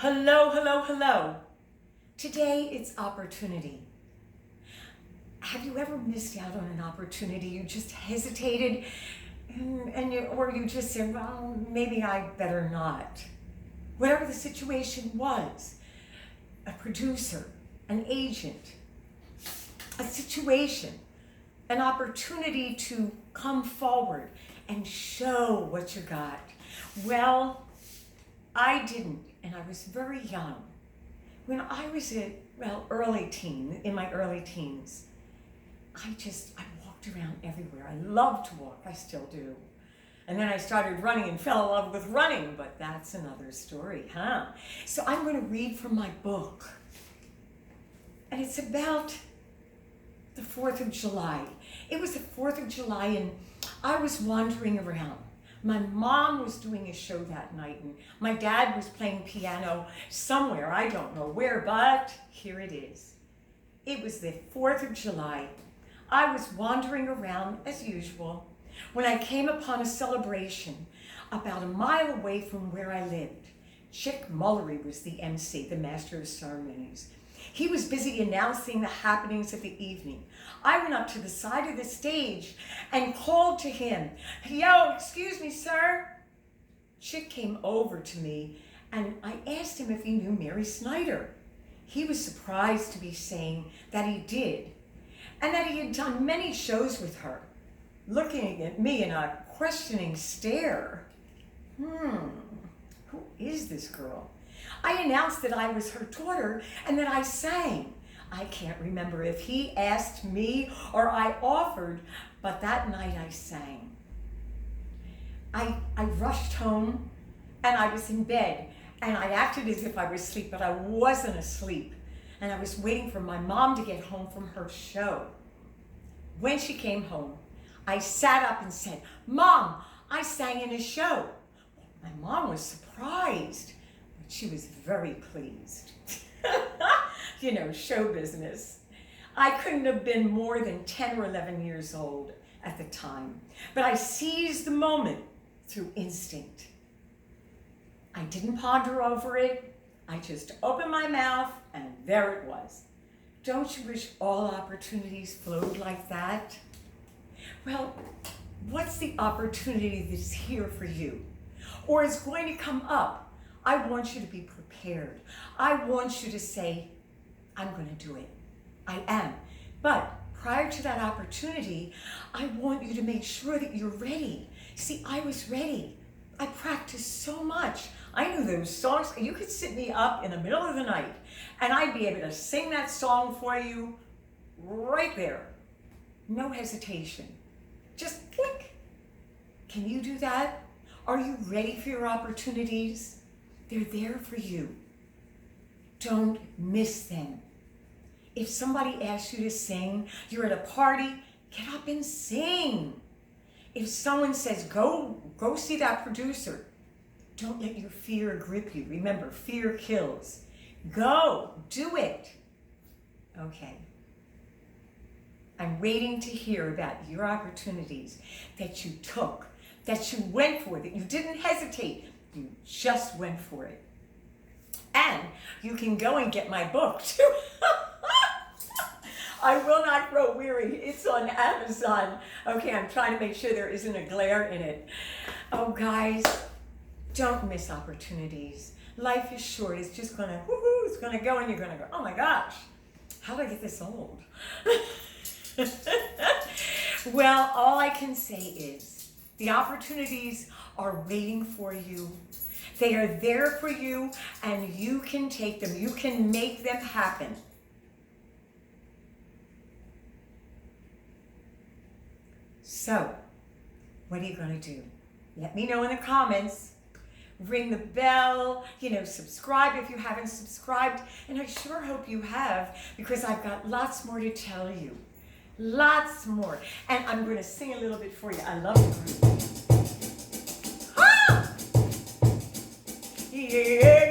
Hello, hello, hello. Today it's opportunity. Have you ever missed out on an opportunity? You just hesitated or you just said, well, maybe I better not. Whatever the situation was, a producer, an agent, a situation, an opportunity to come forward and show what you got. Well, I didn't, and I was very young. When I was in my early teens, I walked around everywhere. I loved to walk, I still do. And then I started running and fell in love with running, but that's another story, huh? So I'm going to read from my book. And it's about the 4th of July. It was the 4th of July, and I was wandering around. My mom was doing a show that night, and my dad was playing piano somewhere, I don't know where, but here it is. It was the 4th of July. I was wandering around as usual when I came upon a celebration about a mile away from where I lived. Chick Mullery was the MC, the master of ceremonies. He was busy announcing the happenings of the evening. I went up to the side of the stage and called to him, "Yo, excuse me, sir." Chick came over to me and I asked him if he knew Mary Snyder. He was surprised to be saying that he did and that he had done many shows with her, looking at me in a questioning stare. Who is this girl? I announced that I was her daughter and that I sang. I can't remember if he asked me or I offered, but that night I sang. I rushed home and I was in bed and I acted as if I was asleep, but I wasn't asleep. And I was waiting for my mom to get home from her show. When she came home, I sat up and said, "Mom, I sang in a show." My mom was surprised. She was very pleased. You know, show business. I couldn't have been more than 10 or 11 years old at the time, but I seized the moment through instinct. I didn't ponder over it. I just opened my mouth and there it was. Don't you wish all opportunities flowed like that? Well, what's the opportunity that's here for you or is going to come up? I want you to be prepared. I want you to say, I'm going to do it. I am. But prior to that opportunity, I want you to make sure that you're ready. See, I was ready. I practiced so much. I knew those songs. You could sit me up in the middle of the night and I'd be able to sing that song for you right there. No hesitation. Just click. Can you do that? Are you ready for your opportunities? They're there for you. Don't miss them. If somebody asks you to sing, you're at a party, get up and sing. If someone says, go see that producer, don't let your fear grip you. Remember, fear kills. Go, do it. Okay. I'm waiting to hear about your opportunities that you took, that you went for, that you didn't hesitate. You just went for it. And you can go and get my book too. I Will Not Grow Weary. It's on Amazon. Okay, I'm trying to make sure there isn't a glare in it. Oh, guys, don't miss opportunities. Life is short. It's just gonna, woohoo, it's gonna go and you're gonna go, oh my gosh, how did I get this old? Well, all I can say is the opportunities are waiting for you. They are there for you and you can take them. You can make them happen. So, what are you going to do? Let me know in the comments. Ring the bell, subscribe if you haven't subscribed. And I sure hope you have, because I've got lots more to tell you. Lots more. And I'm going to sing a little bit for you. I love the group. Yeah.